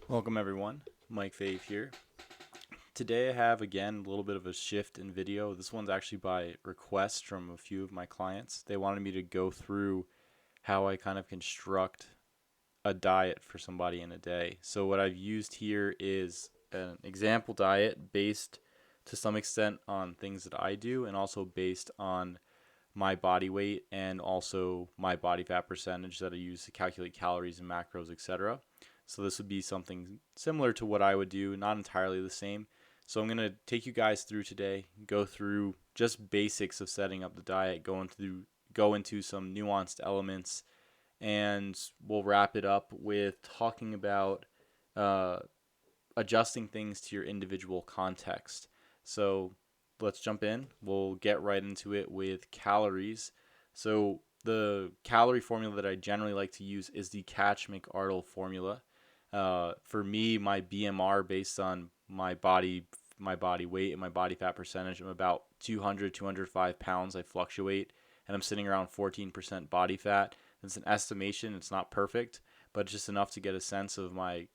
Welcome everyone, Mike Fave here. Today I have again a little bit of a shift in video. This one's actually by request from a few of my clients. They wanted me to go through how I kind of construct a diet for somebody in a day. So what I've used here is an example diet based to some extent on things that I do and also based on my body weight and also my body fat percentage that I use to calculate calories and macros, etc. So this would be something similar to what I would do, not entirely the same. So I'm going to take you guys through today, go through just basics of setting up the diet, go into some nuanced elements, and we'll wrap it up with talking about uh, adjusting things to your individual context. So let's jump in. We'll get right into it with calories. So the calorie formula that I generally like to use is the Catch McArdle formula. For me, my BMR based on my body weight and my body fat percentage, I'm about 200, 205 pounds. I fluctuate, and I'm sitting around 14% body fat. It's an estimation. It's not perfect, but just enough to get a sense of my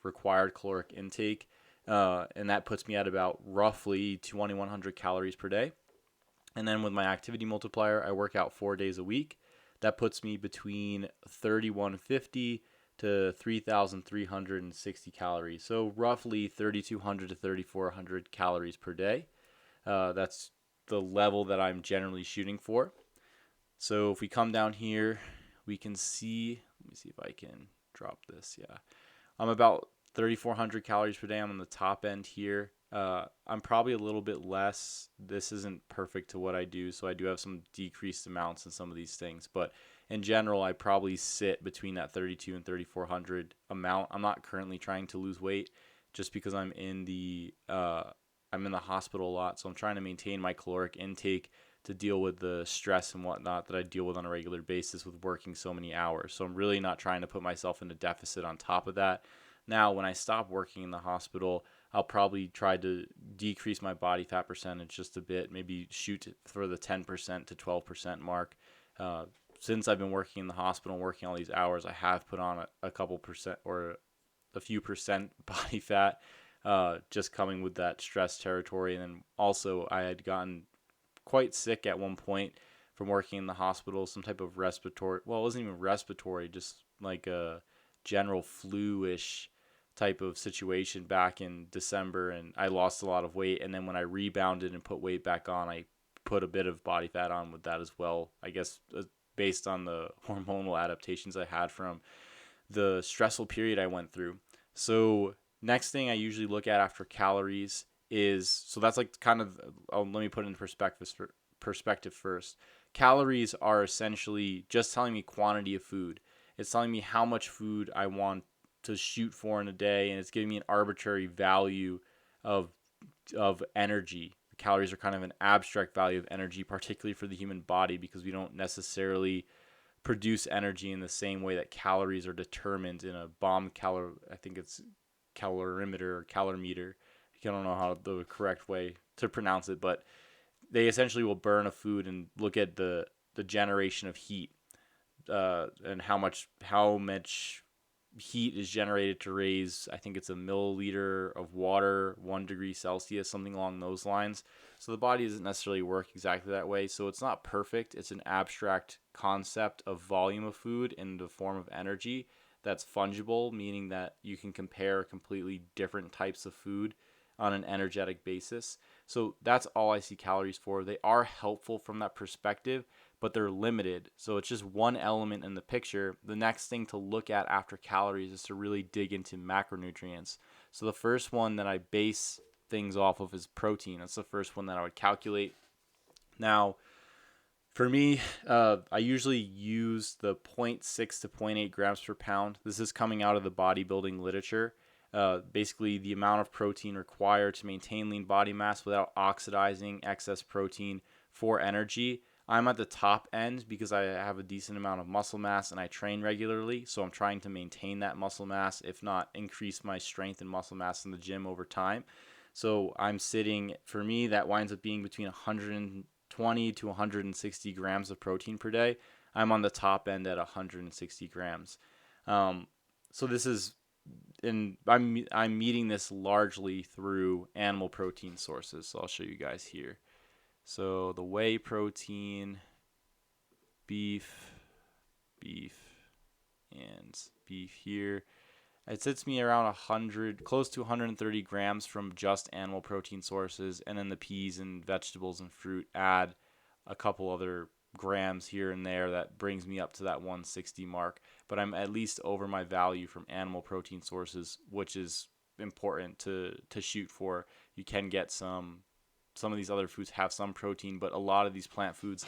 required caloric intake, and that puts me at about roughly 2,100 calories per day. And then with my activity multiplier, I work out 4 days a week. That puts me between 3,150 to 3,360 calories. So roughly 3,200 to 3,400 calories per day. That's the level that I'm generally shooting for. So if we come down here, we can see, let me see if I can drop this. Yeah. I'm about 3,400 calories per day. I'm on the top end here. I'm probably a little bit less. This isn't perfect to what I do, so I do have some decreased amounts in some of these things. But in general, I probably sit between that 32 and 3,400 amount. I'm not currently trying to lose weight, just because I'm in the hospital a lot, so I'm trying to maintain my caloric intake to deal with the stress and whatnot that I deal with on a regular basis with working so many hours. So I'm really not trying to put myself in a deficit on top of that. Now, when I stop working in the hospital, I'll probably try to decrease my body fat percentage just a bit, maybe shoot for the 10% to 12% mark. Uh, since I've been working in the hospital and working all these hours, I have put on a couple percent or a few percent body fat, just coming with that stress territory. And then also, I had gotten quite sick at one point from working in the hospital, some type of respiratory. Well, it wasn't even respiratory, just like a general flu-ish type of situation back in December, and I lost a lot of weight. And then when I rebounded and put weight back on, I put a bit of body fat on with that as well. I guess based on the hormonal adaptations I had from the stressful period I went through. So next thing I usually look at after calories is, so that's like kind of, let me put it in perspective first. Calories are essentially just telling me quantity of food. It's telling me how much food I want to shoot for in a day, and it's giving me an arbitrary value of energy. Calories are kind of an abstract value of energy, particularly for the human body, because we don't necessarily produce energy in the same way that calories are determined in a I think it's calorimeter or calorimeter. I don't know how the correct way to pronounce it, but they essentially will burn a food and look at the generation of heat, and how much heat is generated to raise, I think it's a milliliter of water, 1 degree Celsius, something along those lines. So the body doesn't necessarily work exactly that way. So it's not perfect. It's an abstract concept of volume of food in the form of energy that's fungible, meaning that you can compare completely different types of food on an energetic basis. So that's all I see calories for. They are helpful from that perspective, but they're limited. So it's just one element in the picture. The next thing to look at after calories is to really dig into macronutrients. So the first one that I base things off of is protein. That's the first one that I would calculate. Now, for me, I usually use the zero point 0.6 to zero point 0.8 grams per pound. This is coming out of the bodybuilding literature. Basically, the amount of protein required to maintain lean body mass without oxidizing excess protein for energy. I'm at the top end because I have a decent amount of muscle mass and I train regularly. So I'm trying to maintain that muscle mass, if not increase my strength and muscle mass in the gym over time. So I'm sitting, for me, that winds up being between 120 to 160 grams of protein per day. I'm on the top end at 160 grams. Um, so this is and I'm meeting this largely through animal protein sources. So I'll show you guys here. So the whey protein, beef, and beef here. It sits me around 100, close to 130 grams from just animal protein sources, and then the peas and vegetables and fruit add a couple other grams here and there. That brings me up to that 160 mark, but I'm at least over my value from animal protein sources, which is important to shoot for. You can get some of these other foods have some protein, but a lot of these plant foods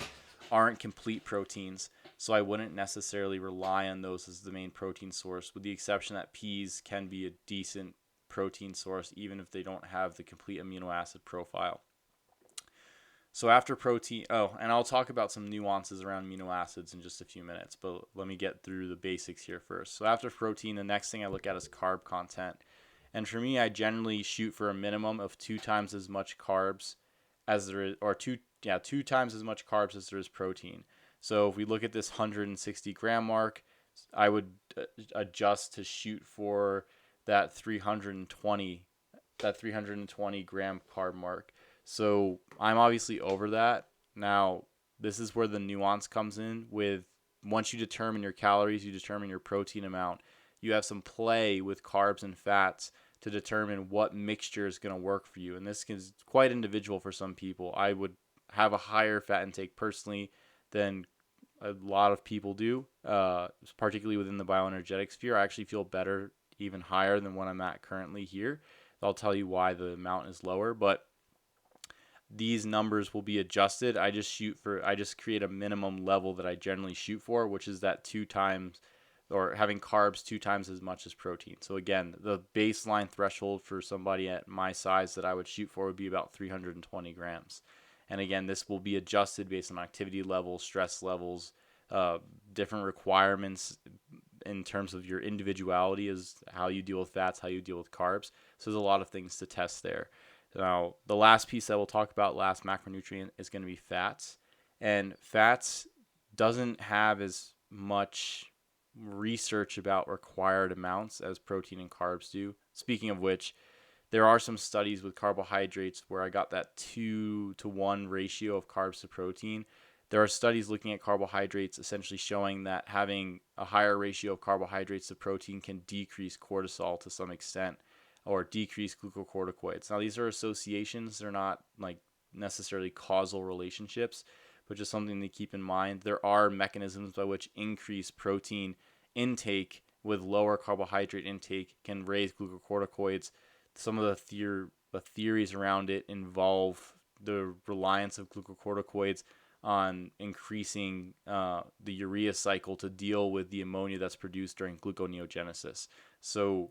aren't complete proteins, so I wouldn't necessarily rely on those as the main protein source, with the exception that peas can be a decent protein source even if they don't have the complete amino acid profile. So after protein, and I'll talk about some nuances around amino acids in just a few minutes, but let me get through the basics here first. So after protein, the next thing I look at is carb content. And for me, I generally shoot for a minimum of 2 times as much carbs as there is, or two times as much carbs as there is protein. So if we look at this 160 gram mark, I would adjust to shoot for that 320 gram carb mark. So I'm obviously over that. Now, this is where the nuance comes in with once you determine your calories, you determine your protein amount, you have some play with carbs and fats to determine what mixture is going to work for you. And this is quite individual for some people. I would have a higher fat intake personally than a lot of people do, particularly within the bioenergetic sphere. I actually feel better even higher than what I'm at currently here. I'll tell you why the amount is lower, but these numbers will be adjusted. I just create a minimum level that I generally shoot for, which is that 2 times, or having carbs 2 times as much as protein. So again, the baseline threshold for somebody at my size that I would shoot for would be about 320 grams. And again, this will be adjusted based on activity levels, stress levels, different requirements in terms of your individuality, as how you deal with fats, how you deal with carbs. So there's a lot of things to test there. Now, the last piece that we'll talk about, last macronutrient, is going to be fats. And fats doesn't have as much research about required amounts as protein and carbs do. Speaking of which, there are some studies with carbohydrates where I got that 2-to-1 ratio of carbs to protein. There are studies looking at carbohydrates essentially showing that having a higher ratio of carbohydrates to protein can decrease cortisol to some extent, or decrease glucocorticoids. Now, these are associations. They're not like necessarily causal relationships, but just something to keep in mind. There are mechanisms by which increased protein intake with lower carbohydrate intake can raise glucocorticoids. Some of the theories around it involve the reliance of glucocorticoids on increasing the urea cycle to deal with the ammonia that's produced during gluconeogenesis. So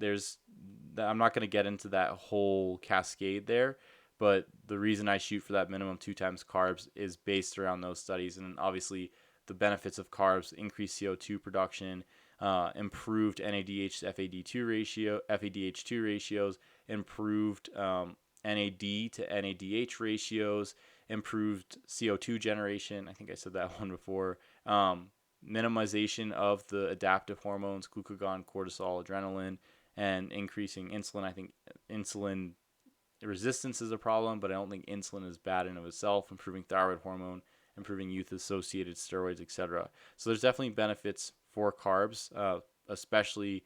I'm not going to get into that whole cascade there, but the reason I shoot for that minimum 2 times carbs is based around those studies. And obviously the benefits of carbs: increased CO2 production, improved NADH to FADH2 ratios, improved NAD to NADH ratios, improved CO2 generation. I think I said that one before. Minimization of the adaptive hormones, glucagon, cortisol, adrenaline, and increasing insulin. I think insulin resistance is a problem, but I don't think insulin is bad in of itself. Improving thyroid hormone, improving youth-associated steroids, etc. So there's definitely benefits for carbs, especially.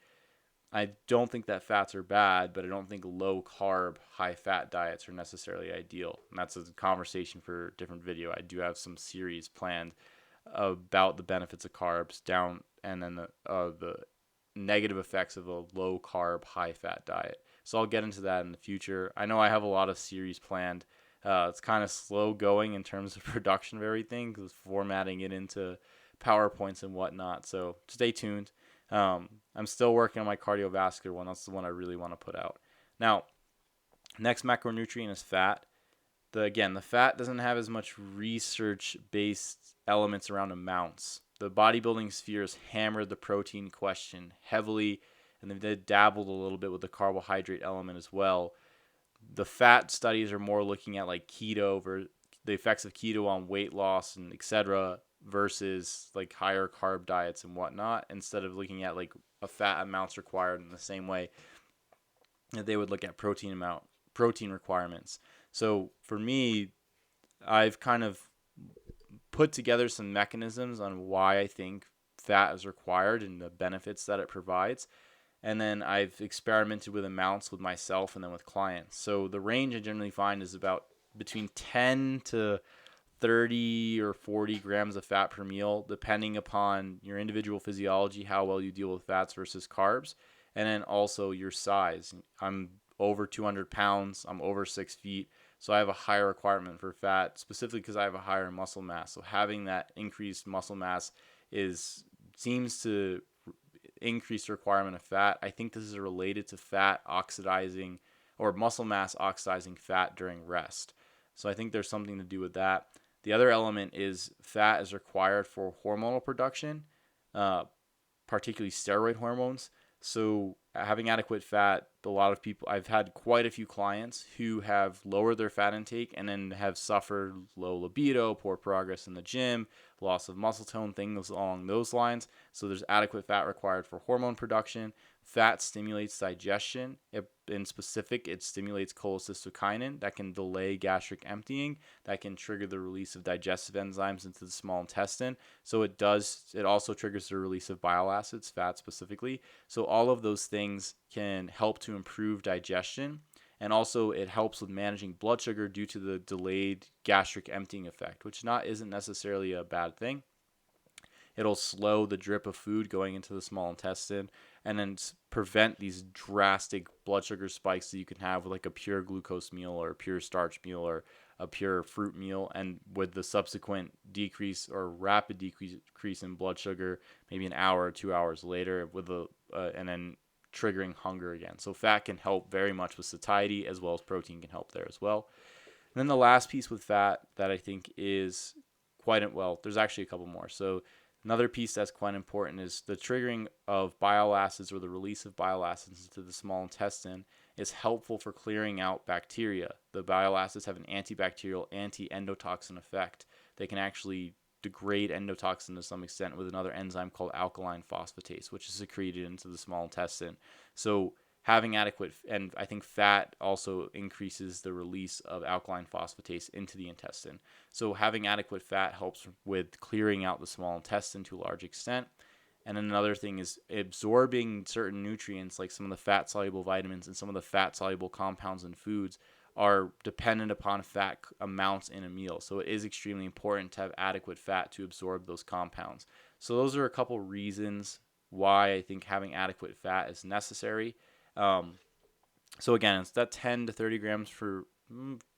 I don't think that fats are bad, but I don't think low-carb, high-fat diets are necessarily ideal. And that's a conversation for a different video. I do have some series planned about the benefits of carbs down, and then the negative effects of a low-carb, high-fat diet. So I'll get into that in the future. I know I have a lot of series planned. It's kind of slow going in terms of production of everything, because formatting it into PowerPoints and whatnot. So stay tuned. I'm still working on my cardiovascular one. That's the one I really want to put out. Now, next macronutrient is fat. The fat doesn't have as much research-based elements around amounts. The bodybuilding sphere has hammered the protein question heavily, and they've dabbled a little bit with the carbohydrate element as well. The fat studies are more looking at like keto, the effects of keto on weight loss and etc. versus like higher carb diets and whatnot, instead of looking at like a fat amounts required in the same way that they would look at protein requirements. So for me, I've kind of put together some mechanisms on why I think fat is required and the benefits that it provides. And then I've experimented with amounts with myself and then with clients. So the range I generally find is about between 10 to 30 or 40 grams of fat per meal, depending upon your individual physiology, how well you deal with fats versus carbs, and then also your size. I'm over 200 pounds, I'm over 6 feet, so I have a higher requirement for fat, specifically because I have a higher muscle mass. So having that increased muscle mass seems to increase the requirement of fat. I think this is related to fat oxidizing or muscle mass oxidizing fat during rest. So I think there's something to do with that. The other element is fat is required for hormonal production, uh, particularly steroid hormones. So having adequate fat, a lot of people, I've had quite a few clients who have lowered their fat intake and then have suffered low libido, poor progress in the gym, loss of muscle tone, things along those lines. So there's adequate fat required for hormone production. Fat stimulates digestion. In specific, it stimulates cholecystokinin that can delay gastric emptying, that can trigger the release of digestive enzymes into the small intestine. So it also triggers the release of bile acids, fat specifically. So all of those things can help to improve digestion. And also it helps with managing blood sugar due to the delayed gastric emptying effect, which isn't necessarily a bad thing. It'll slow the drip of food going into the small intestine and then prevent these drastic blood sugar spikes that you can have with like a pure glucose meal or a pure starch meal or a pure fruit meal, and with the subsequent decrease or rapid decrease in blood sugar maybe an hour or 2 hours later and then triggering hunger again. So fat can help very much with satiety, as well as protein can help there as well. And then the last piece with fat that I think is there's actually a couple more. So another piece that's quite important is the triggering of bile acids, or the release of bile acids into the small intestine, is helpful for clearing out bacteria. The bile acids have an antibacterial, anti-endotoxin effect. They can actually degrade endotoxin to some extent with another enzyme called alkaline phosphatase, which is secreted into the small intestine. So having adequate, and I think fat also increases the release of alkaline phosphatase into the intestine. So having adequate fat helps with clearing out the small intestine to a large extent. And then another thing is absorbing certain nutrients, like some of the fat soluble vitamins and some of the fat soluble compounds in foods are dependent upon fat amounts in a meal. So it is extremely important to have adequate fat to absorb those compounds. So those are a couple reasons why I think having adequate fat is necessary. So again, it's that 10 to 30 grams for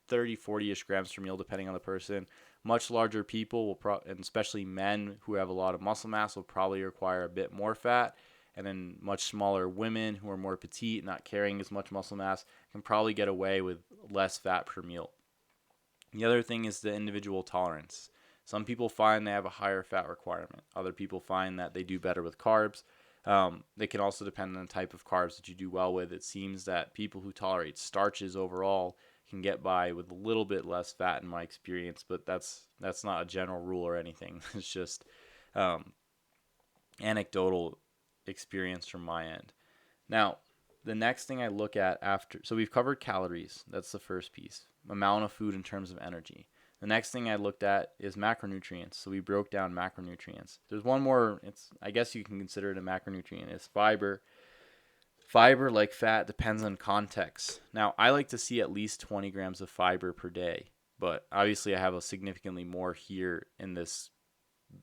30, 40-ish grams per meal, depending on the person. Much larger people and especially men who have a lot of muscle mass, will probably require a bit more fat. And then much smaller women who are more petite, not carrying as much muscle mass, can probably get away with less fat per meal. The other thing is the individual tolerance. Some people find they have a higher fat requirement. Other people find that they do better with carbs. They can also depend on the type of carbs that you do well with. It seems that people who tolerate starches overall can get by with a little bit less fat in my experience, but that's not a general rule or anything. It's just anecdotal experience from my end. Now, the next thing I look at so we've covered calories. That's the first piece. Amount of food in terms of energy. The next thing I looked at is macronutrients. So we broke down macronutrients. There's one more, I guess you can consider it a macronutrient. It's fiber. Fiber, like fat, depends on context. Now, I like to see at least 20 grams of fiber per day, but obviously I have a significantly more here in this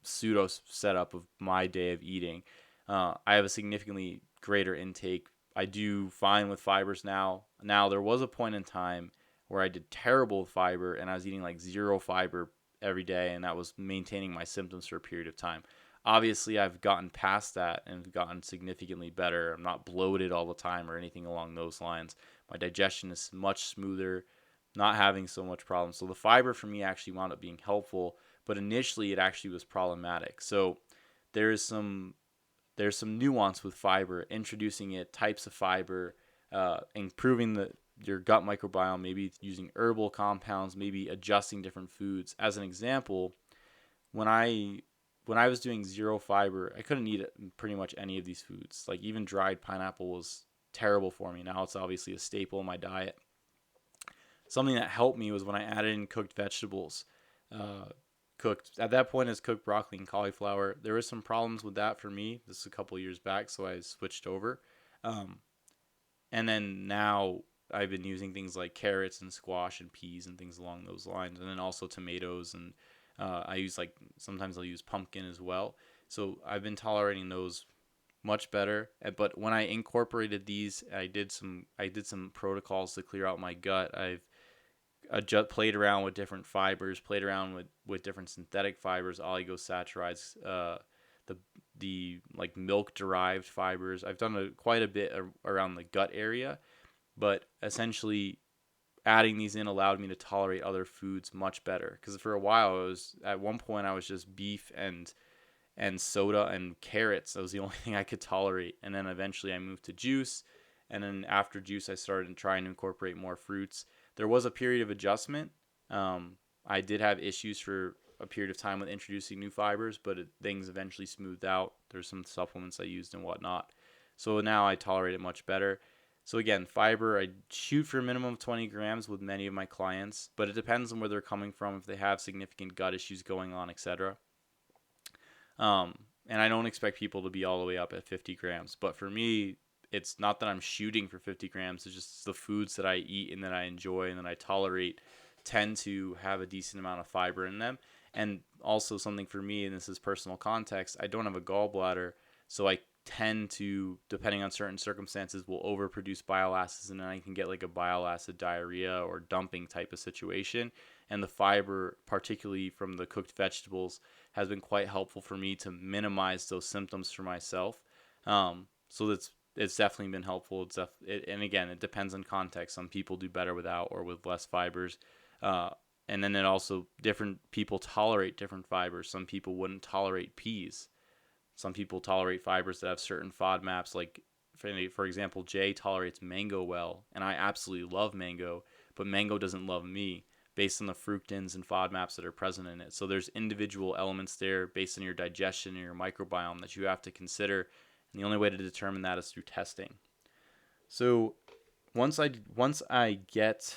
pseudo setup of my day of eating. I have a significantly greater intake. I do fine with fibers now. Now, there was a point in time where I did terrible with fiber and I was eating like 0 fiber every day, and that was maintaining my symptoms for a period of time. Obviously, I've gotten past that and gotten significantly better. I'm not bloated all the time or anything along those lines. My digestion is much smoother, not having so much problems. So the fiber for me actually wound up being helpful, but initially it actually was problematic. So there's some nuance with fiber, introducing it, types of fiber, improving your gut microbiome, maybe using herbal compounds, maybe adjusting different foods. As an example, when I when I was doing zero fiber, I couldn't eat pretty much any of these foods. Like even dried pineapple was terrible for me. Now it's obviously a staple in my diet. Something that helped me was when I added in cooked vegetables. Uh, cooked at that point as cooked broccoli and cauliflower. There was some problems with that for me. This is a couple years back, so I switched over. Um, and then now I've been using things like carrots and squash and peas and things along those lines, and then also tomatoes and I use like sometimes I'll use pumpkin as well. So I've been tolerating those much better. But when I incorporated these, I did some protocols to clear out my gut. I've played around with different fibers, played around with different synthetic fibers, oligosaccharides, the the like milk derived fibers. I've done quite a bit around the gut area, but essentially adding these in allowed me to tolerate other foods much better. Because for a while, at one point I was just beef and soda and carrots. That was the only thing I could tolerate. And then eventually I moved to juice. And then after juice, I started trying to incorporate more fruits. There was a period of adjustment. I did have issues for a period of time with introducing new fibers, but things eventually smoothed out. There's some supplements I used and whatnot. So now I tolerate it much better. So again, fiber, I shoot for a minimum of 20 grams with many of my clients, but it depends on where they're coming from, if they have significant gut issues going on, etc. And I don't expect people to be all the way up at 50 grams. But for me, it's not that I'm shooting for 50 grams. It's just the foods that I eat and that I enjoy and that I tolerate tend to have a decent amount of fiber in them. And also something for me, and this is personal context, I don't have a gallbladder. So I tend to, depending on certain circumstances, will overproduce bile acids, and then I can get like a bile acid diarrhea or dumping type of situation. And the fiber, particularly from the cooked vegetables, has been quite helpful for me to minimize those symptoms for myself. So it's definitely been helpful. And again, it depends on context. Some people do better without or with less fibers. Uh, and then it also, different people tolerate different fibers. Some people wouldn't tolerate peas. Some people tolerate fibers that have certain FODMAPs. Like, for example, Jay tolerates mango well, and I absolutely love mango, but mango doesn't love me based on the fructans and FODMAPs that are present in it. So there's individual elements there based on your digestion and your microbiome that you have to consider, and the only way to determine that is through testing. So once I get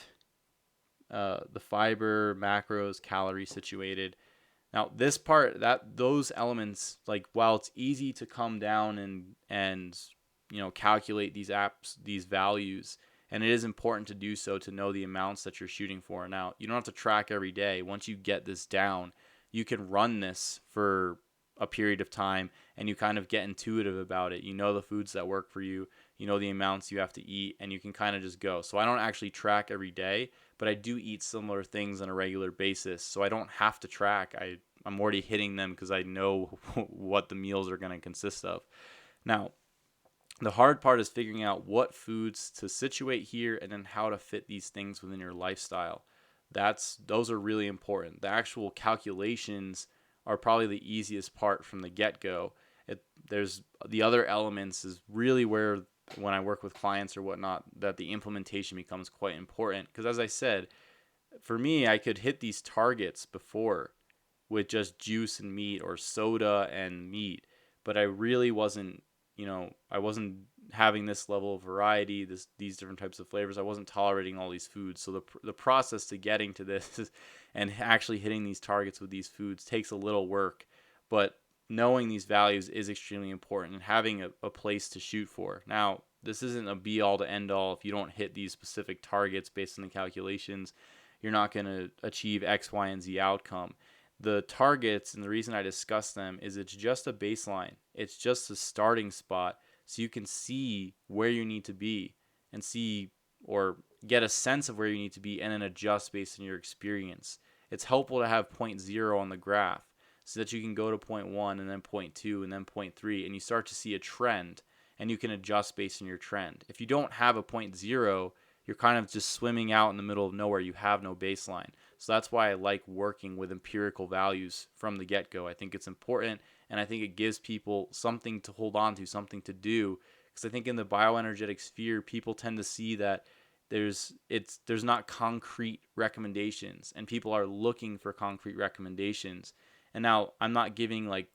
the fiber, macros, calories situated. Now this part, that those elements, like while it's easy to come down and calculate these values, and it is important to do so to know the amounts that you're shooting for. Now you don't have to track every day. Once you get this down, you can run this for a period of time and you kind of get intuitive about it. You know the foods that work for you, you know the amounts you have to eat, and you can kind of just go. So I don't actually track every day, but I do eat similar things on a regular basis. So I don't have to track. I'm already hitting them because I know what the meals are going to consist of. Now, the hard part is figuring out what foods to situate here and then how to fit these things within your lifestyle. Those are really important. The actual calculations are probably the easiest part from the get-go. There's the other elements is really where, when I work with clients or whatnot, that the implementation becomes quite important. Because as I said, for me, I could hit these targets before with just juice and meat or soda and meat, but I really wasn't, I wasn't having this level of variety, these different types of flavors. I wasn't tolerating all these foods. So the process to getting to this and actually hitting these targets with these foods takes a little work, but knowing these values is extremely important and having a place to shoot for. Now, this isn't a be all to end all. If you don't hit these specific targets based on the calculations, you're not going to achieve X, Y, and Z outcome. The targets, and the reason I discuss them, is it's just a baseline. It's just a starting spot so you can see where you need to be and see or get a sense of where you need to be and then adjust based on your experience. It's helpful to have point 0 on the graph so that you can go to point 1 and then point 2 and then point 3 and you start to see a trend and you can adjust based on your trend. If you don't have a point 0, you're kind of just swimming out in the middle of nowhere. You have no baseline. So that's why I like working with empirical values from the get-go. I think it's important, and I think it gives people something to hold on to, something to do. Because I think in the bioenergetic sphere, people tend to see that there's not concrete recommendations, and people are looking for concrete recommendations. And now I'm not giving like,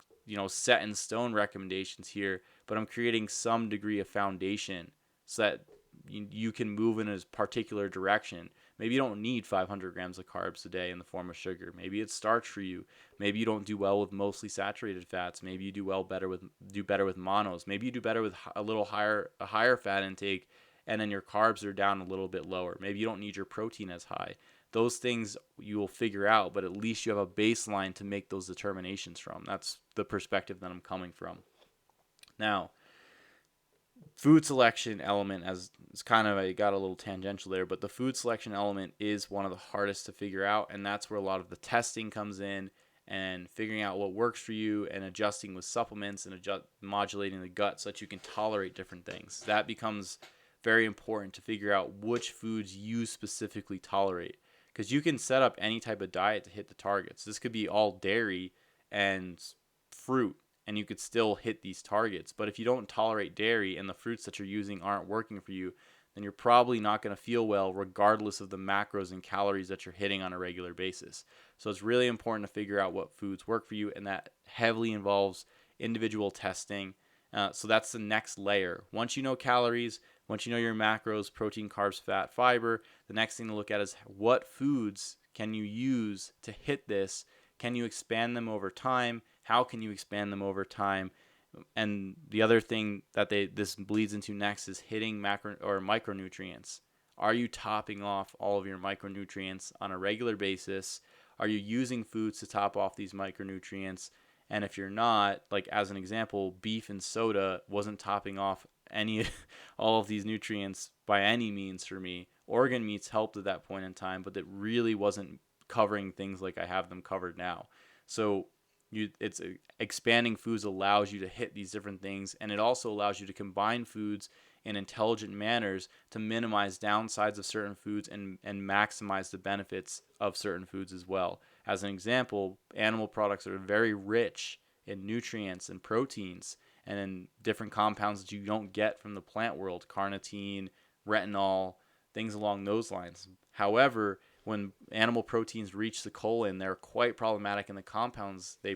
set in stone recommendations here, but I'm creating some degree of foundation so that you can move in a particular direction. Maybe you don't need 500 grams of carbs a day in the form of sugar. Maybe it's starch for you. Maybe you don't do well with mostly saturated fats. Maybe you do better with monos. Maybe you do better with a higher fat intake, and then your carbs are down a little bit lower. Maybe you don't need your protein as high. Those things you will figure out, but at least you have a baseline to make those determinations from. That's the perspective that I'm coming from. Now, food selection element, as it's kind of, I got a little tangential there, but the food selection element is one of the hardest to figure out, and that's where a lot of the testing comes in, and figuring out what works for you and adjusting with supplements and modulating the gut so that you can tolerate different things. That becomes very important to figure out which foods you specifically tolerate, because you can set up any type of diet to hit the targets. This could be all dairy and fruit, and you could still hit these targets. But if you don't tolerate dairy and the fruits that you're using aren't working for you, then you're probably not going to feel well regardless of the macros and calories that you're hitting on a regular basis. So it's really important to figure out what foods work for you, and that heavily involves individual testing. So that's the next layer. Once you know calories, once you know your macros, protein, carbs, fat, fiber, the next thing to look at is what foods can you use to hit this? Can you expand them over time? How can you expand them over time? And the other thing that this bleeds into next is hitting macro or micronutrients. Are you topping off all of your micronutrients on a regular basis? Are you using foods to top off these micronutrients? And if you're not, like as an example, beef and soda wasn't topping off all of these nutrients by any means for me. Organ meats helped at that point in time, but it really wasn't covering things like I have them covered now. So expanding foods allows you to hit these different things, and it also allows you to combine foods in intelligent manners to minimize downsides of certain foods and maximize the benefits of certain foods as well. As an example, animal products are very rich in nutrients and proteins and in different compounds that you don't get from the plant world, carnitine, retinol, things along those lines. However, when animal proteins reach the colon, they're quite problematic in the compounds they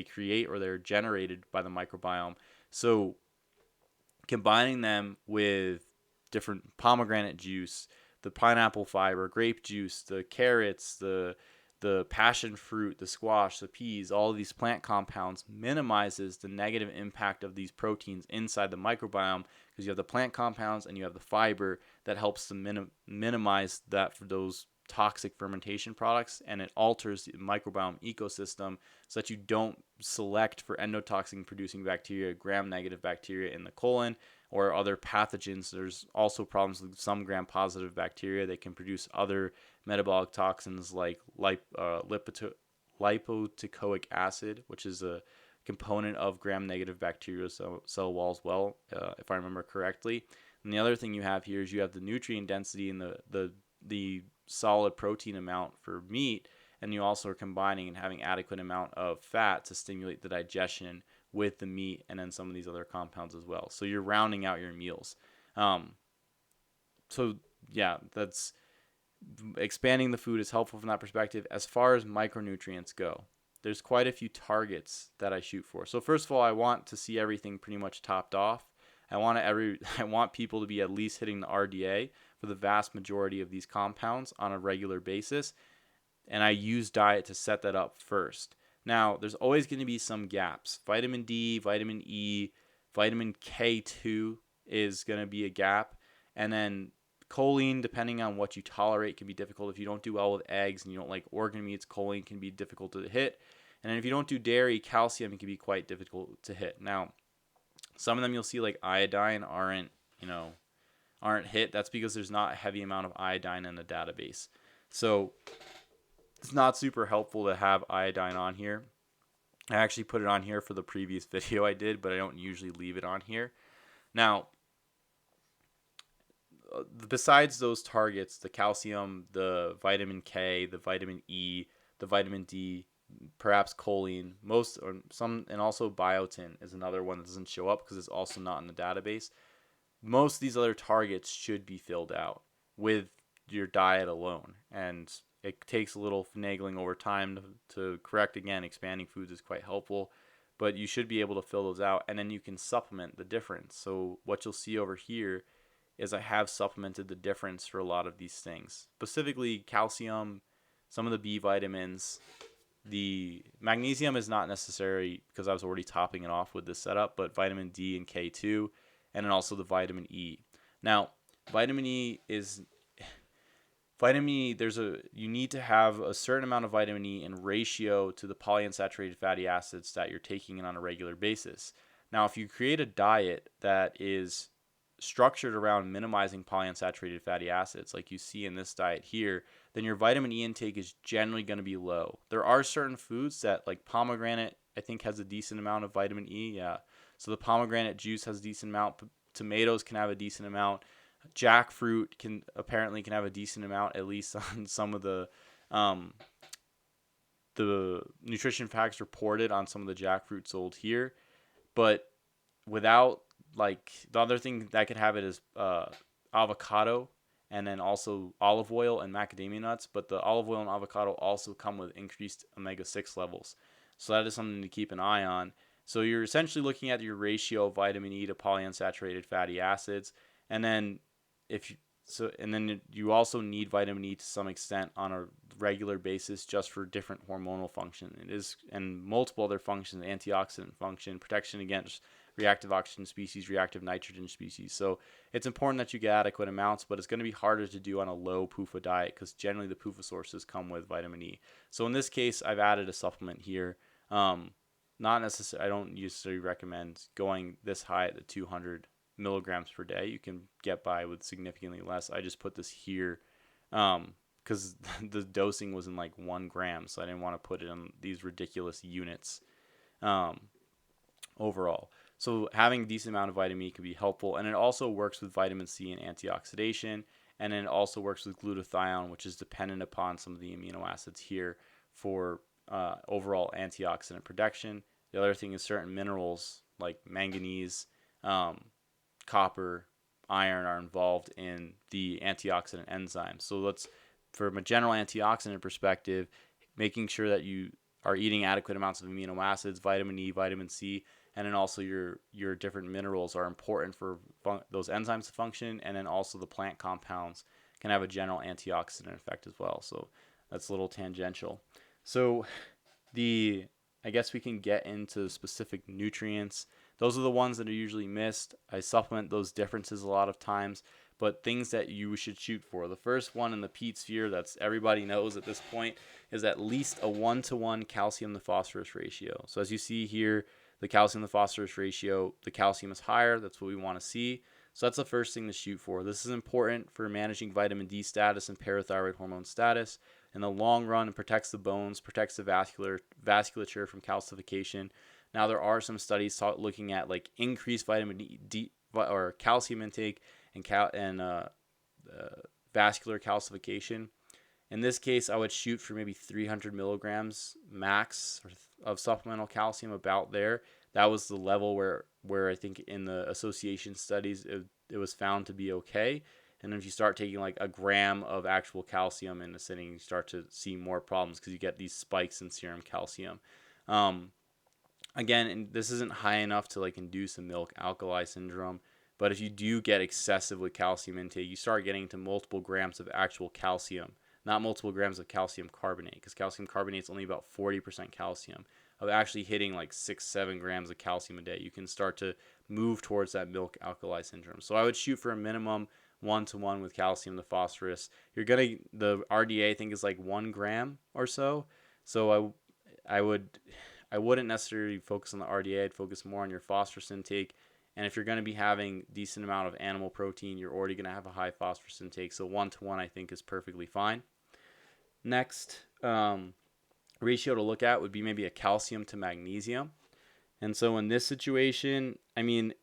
create or they're generated by the microbiome. So combining them with different pomegranate juice, the pineapple fiber, grape juice, the carrots, the passion fruit, the squash, the peas, all of these plant compounds minimizes the negative impact of these proteins inside the microbiome, because you have the plant compounds and you have the fiber that helps to minimize that for those toxic fermentation products, and it alters the microbiome ecosystem so that you don't select for endotoxin producing bacteria, gram-negative bacteria in the colon, or other pathogens. There's also problems with some gram-positive bacteria. They can produce other metabolic toxins like lipoteichoic acid, which is a component of gram-negative bacterial cell walls, if I remember correctly. And the other thing you have here is you have the nutrient density and the solid protein amount for meat, and you also are combining and having adequate amount of fat to stimulate the digestion with the meat and then some of these other compounds as well. So you're rounding out your meals. So yeah, that's expanding the food is helpful from that perspective. As far as micronutrients go, there's quite a few targets that I shoot for. So first of all, I want to see everything pretty much topped off. I want people to be at least hitting the RDA for the vast majority of these compounds on a regular basis, and I use diet to set that up first. Now, there's always going to be some gaps. Vitamin D, vitamin E, vitamin K2 is going to be a gap, and then choline, depending on what you tolerate, can be difficult. If you don't do well with eggs and you don't like organ meats, choline can be difficult to hit. And then if you don't do dairy, calcium can be quite difficult to hit. Now, some of them you'll see like iodine aren't hit. That's because there's not a heavy amount of iodine in the database. So it's not super helpful to have iodine on here. I actually put it on here for the previous video I did, but I don't usually leave it on here. Now, besides those targets, the calcium, the vitamin K, the vitamin E, the vitamin D, perhaps choline, and also biotin is another one that doesn't show up because it's also not in the database. Most of these other targets should be filled out with your diet alone. And it takes a little finagling over time to correct. Again, expanding foods is quite helpful, but you should be able to fill those out, and then you can supplement the difference. So what you'll see over here is I have supplemented the difference for a lot of these things, specifically calcium, some of the B vitamins. The magnesium is not necessary because I was already topping it off with this setup, but vitamin D and K2, and then also the vitamin E. Now, vitamin E is vitamin E. You need to have a certain amount of vitamin E in ratio to the polyunsaturated fatty acids that you're taking in on a regular basis. Now, if you create a diet that is structured around minimizing polyunsaturated fatty acids, like you see in this diet here, then your vitamin E intake is generally going to be low. There are certain foods that, like pomegranate, I think has a decent amount of vitamin E. Yeah. So the pomegranate juice has a decent amount. Tomatoes can have a decent amount. Jackfruit can have a decent amount, at least on some of um, the nutrition facts reported on some of the jackfruit sold here. But without, like, the other thing that could have it is avocado, and then also olive oil and macadamia nuts. But the olive oil and avocado also come with increased omega-6 levels. So that is something to keep an eye on. So you're essentially looking at your ratio of vitamin E to polyunsaturated fatty acids. And then you also need vitamin E to some extent on a regular basis just for different hormonal function. It is, and multiple other functions: antioxidant function, protection against reactive oxygen species, reactive nitrogen species. So it's important that you get adequate amounts, but it's going to be harder to do on a low PUFA diet because generally the PUFA sources come with vitamin E. So in this case, I've added a supplement here. Not necessarily, I don't usually recommend going this high at the 200 milligrams per day. You can get by with significantly less. I just put this here because the dosing was in like 1 gram, so I didn't want to put it in these ridiculous units overall. So having a decent amount of vitamin E can be helpful, and it also works with vitamin C and antioxidation, and then it also works with glutathione, which is dependent upon some of the amino acids here for overall antioxidant protection. The other thing is certain minerals like manganese, copper, iron are involved in the antioxidant enzymes. So from a general antioxidant perspective, making sure that you are eating adequate amounts of amino acids, vitamin E, vitamin C, and then also your different minerals are important for those enzymes to function, and then also the plant compounds can have a general antioxidant effect as well. So that's a little tangential. So I guess we can get into specific nutrients. Those are the ones that are usually missed. I supplement those differences a lot of times, but things that you should shoot for. The first one in the Pete sphere that's everybody knows at this point is at least a 1-to-1 calcium to phosphorus ratio. So as you see here, the calcium to phosphorus ratio, the calcium is higher. That's what we want to see. So that's the first thing to shoot for. This is important for managing vitamin D status and parathyroid hormone status. In the long run, it protects the bones, protects the vasculature from calcification. Now, there are some studies looking at like increased vitamin D or calcium intake and vascular calcification. In this case, I would shoot for maybe 300 milligrams max of supplemental calcium, about there. That was the level where I think in the association studies it was found to be okay. And then if you start taking like a gram of actual calcium in a sitting, you start to see more problems because you get these spikes in serum calcium. Again, this isn't high enough to like induce a milk alkali syndrome, but if you do get excessive with calcium intake, you start getting to multiple grams of actual calcium, not multiple grams of calcium carbonate, because calcium carbonate is only about 40% calcium. Of actually hitting like 6-7 grams of calcium a day, you can start to move towards that milk alkali syndrome. So I would shoot for a minimum 1-to-1 with calcium to phosphorus. The RDA I think is like 1 gram or so. So I wouldn't necessarily focus on the RDA. I'd focus more on your phosphorus intake. And if you're going to be having a decent amount of animal protein, you're already going to have a high phosphorus intake. So 1-to-1 I think is perfectly fine. Next, ratio to look at would be maybe a calcium to magnesium. And so in this situation, I mean,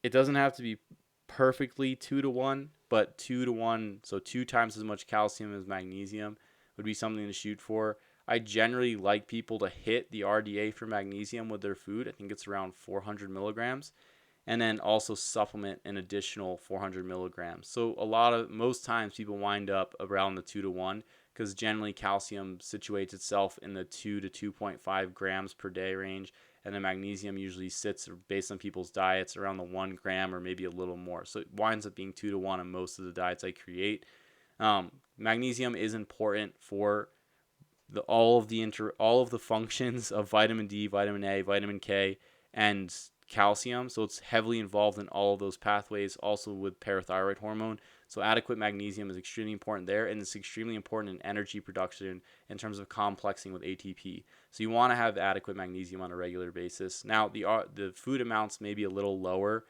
it doesn't have to be perfectly 2-to-1, but 2-to-1, so 2 times as much calcium as magnesium would be something to shoot for. I generally like people to hit the RDA for magnesium with their food. I think it's around 400 milligrams. And then also supplement an additional 400 milligrams. So most times people wind up around the 2-to-1 because generally calcium situates itself in the 2 to 2.5 grams per day range, and the magnesium usually sits, based on people's diets, around the 1 gram or maybe a little more. So it winds up being 2 to 1 on most of the diets I create. Magnesium is important for all of the functions of vitamin D, vitamin A, vitamin K, and calcium. So it's heavily involved in all of those pathways, also with parathyroid hormone. So adequate magnesium is extremely important there, and it's extremely important in energy production in terms of complexing with ATP. So you want to have adequate magnesium on a regular basis. Now, the food amounts may be a little lower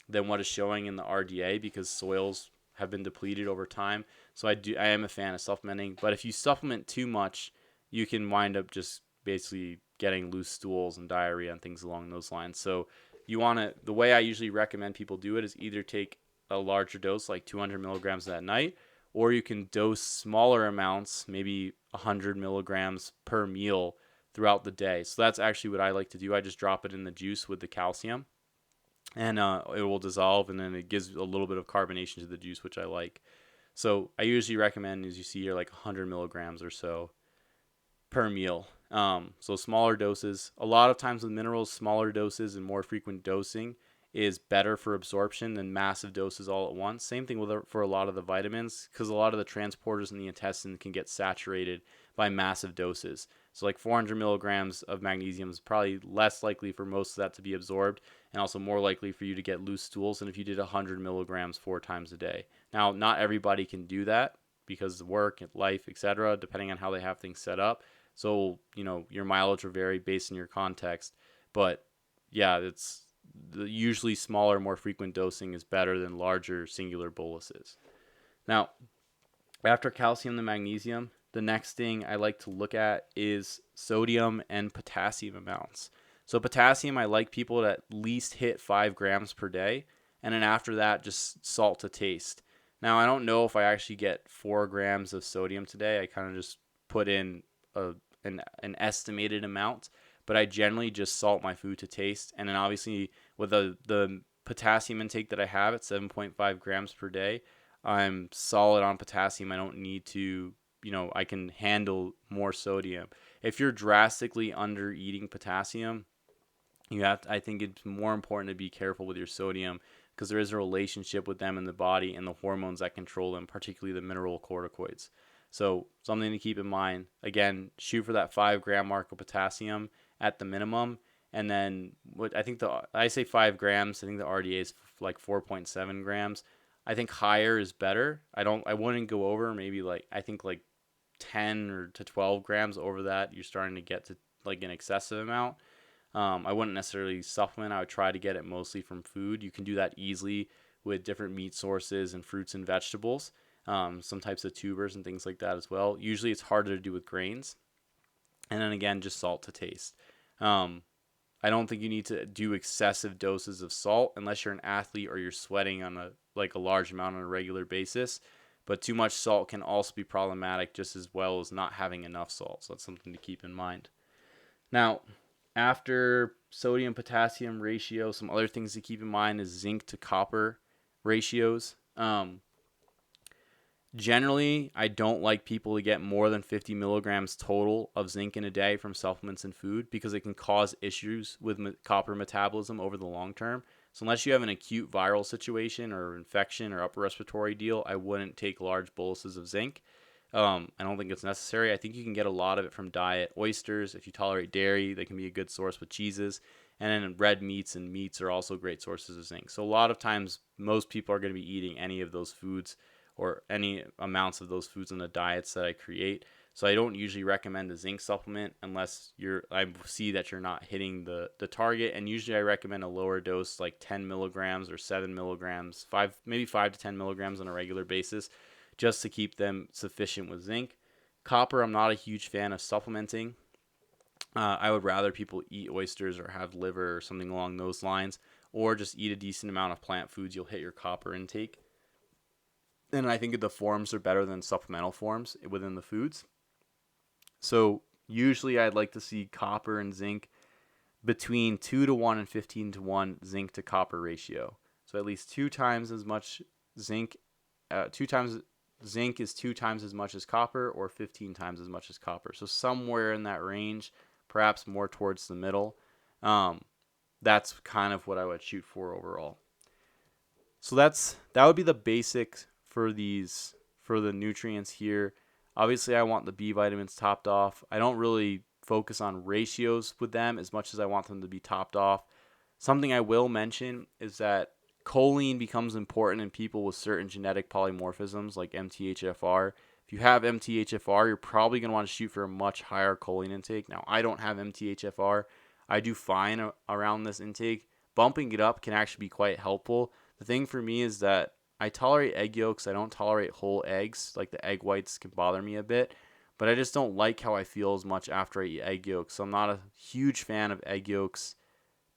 than what is showing in the RDA because soils have been depleted over time. So I am a fan of supplementing, but if you supplement too much, you can wind up just basically getting loose stools and diarrhea and things along those lines. So the way I usually recommend people do it is either take a larger dose, like 200 milligrams that night, or you can dose smaller amounts, maybe 100 milligrams per meal throughout the day. So that's actually what I like to do. I just drop it in the juice with the calcium, and it will dissolve, and then it gives a little bit of carbonation to the juice, which I like. So I usually recommend, as you see here, like 100 milligrams or so per meal. So smaller doses. A lot of times with minerals, smaller doses and more frequent dosing is better for absorption than massive doses all at once. Same thing for a lot of the vitamins, because a lot of the transporters in the intestine can get saturated by massive doses. So like 400 milligrams of magnesium is probably less likely for most of that to be absorbed, and also more likely for you to get loose stools than if you did 100 milligrams 4 times a day. Now, not everybody can do that because of work, life, etc., depending on how they have things set up. So, your mileage will vary based on your context. But yeah, it's usually smaller, more frequent dosing is better than larger singular boluses. Now, after calcium and magnesium, the next thing I like to look at is sodium and potassium amounts. So potassium, I like people to at least hit 5 grams per day. And then after that, just salt to taste. Now, I don't know if I actually get 4 grams of sodium today. I kind of just put in an estimated amount, but I generally just salt my food to taste. And then obviously with the potassium intake that I have at 7.5 grams per day, I'm solid on potassium. I don't need to, I can handle more sodium. If you're drastically under eating potassium, I think it's more important to be careful with your sodium, because there is a relationship with them in the body and the hormones that control them, particularly the mineralocorticoids. So something to keep in mind. Again, shoot for that 5 gram mark of potassium at the minimum. And then I say 5 grams. I think the RDA is like 4.7 grams. I think higher is better. I wouldn't go over, maybe I think 10 or to 12 grams. Over that, you're starting to get to like an excessive amount. I wouldn't necessarily supplement. I would try to get it mostly from food. You can do that easily with different meat sources and fruits and vegetables. Some types of tubers and things like that as well. Usually it's harder to do with grains. And then again, just salt to taste. I don't think you need to do excessive doses of salt unless you're an athlete or you're sweating on a large amount on a regular basis. But too much salt can also be problematic, just as well as not having enough salt. So that's something to keep in mind. Now, after sodium potassium ratio, some other things to keep in mind is zinc to copper ratios. Generally, I don't like people to get more than 50 milligrams total of zinc in a day from supplements and food, because it can cause issues with copper metabolism over the long term. So unless you have an acute viral situation or infection or upper respiratory deal, I wouldn't take large boluses of zinc. I don't think it's necessary. I think you can get a lot of it from diet. Oysters, if you tolerate dairy, they can be a good source with cheeses. And then red meats and meats are also great sources of zinc. So a lot of times, most people are going to be eating any of those foods or any amounts of those foods in the diets that I create. So I don't usually recommend a zinc supplement unless I see that you're not hitting the target. And usually I recommend a lower dose, like 10 milligrams or 7 milligrams, maybe 5 to 10 milligrams on a regular basis, just to keep them sufficient with zinc. Copper, I'm not a huge fan of supplementing. I would rather people eat oysters or have liver or something along those lines, or just eat a decent amount of plant foods. You'll hit your copper intake. And I think the forms are better than supplemental forms within the foods. So usually I'd like to see copper and zinc between 2 to 1 and 15 to 1 zinc to copper ratio. So at least 2 times as much zinc, 2 times zinc is 2 times as much as copper or 15 times as much as copper. So somewhere in that range, perhaps more towards the middle. That's kind of what I would shoot for overall. So that would be the basics for the nutrients here. Obviously, I want the B vitamins topped off. I don't really focus on ratios with them as much as I want them to be topped off. Something I will mention is that choline becomes important in people with certain genetic polymorphisms like MTHFR. If you have MTHFR, you're probably going to want to shoot for a much higher choline intake. Now, I don't have MTHFR. I do fine around this intake. Bumping it up can actually be quite helpful. The thing for me is that I tolerate egg yolks. I don't tolerate whole eggs. Like the egg whites can bother me a bit, but I just don't like how I feel as much after I eat egg yolks. So I'm not a huge fan of egg yolks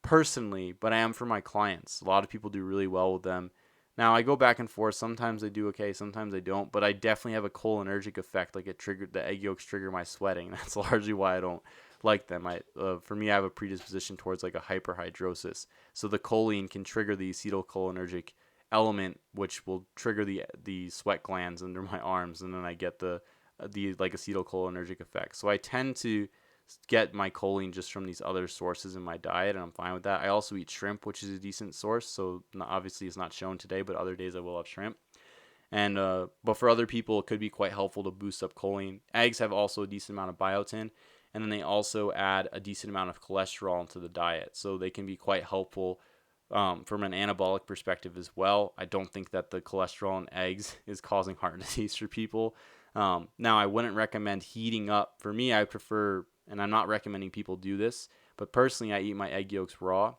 personally, but I am for my clients. A lot of people do really well with them. Now I go back and forth. Sometimes they do okay, sometimes they don't, but I definitely have a cholinergic effect. Like the egg yolks trigger my sweating. That's largely why I don't like them. For me, I have a predisposition towards like a hyperhidrosis. So the choline can trigger the acetylcholinergic element, which will trigger the sweat glands under my arms, and then I get the like acetylcholinergic effect. So I tend to get my choline just from these other sources in my diet, and I'm fine with that. I also eat shrimp, which is a decent source. So obviously it's not shown today, but other days I will have shrimp. And but for other people, it could be quite helpful to boost up choline. Eggs have also a decent amount of biotin, and then they also add a decent amount of cholesterol into the diet, so they can be quite helpful from an anabolic perspective as well. I don't think that the cholesterol in eggs is causing heart disease for people. Now, I wouldn't recommend heating up. For me, I prefer, and I'm not recommending people do this, but personally, I eat my egg yolks raw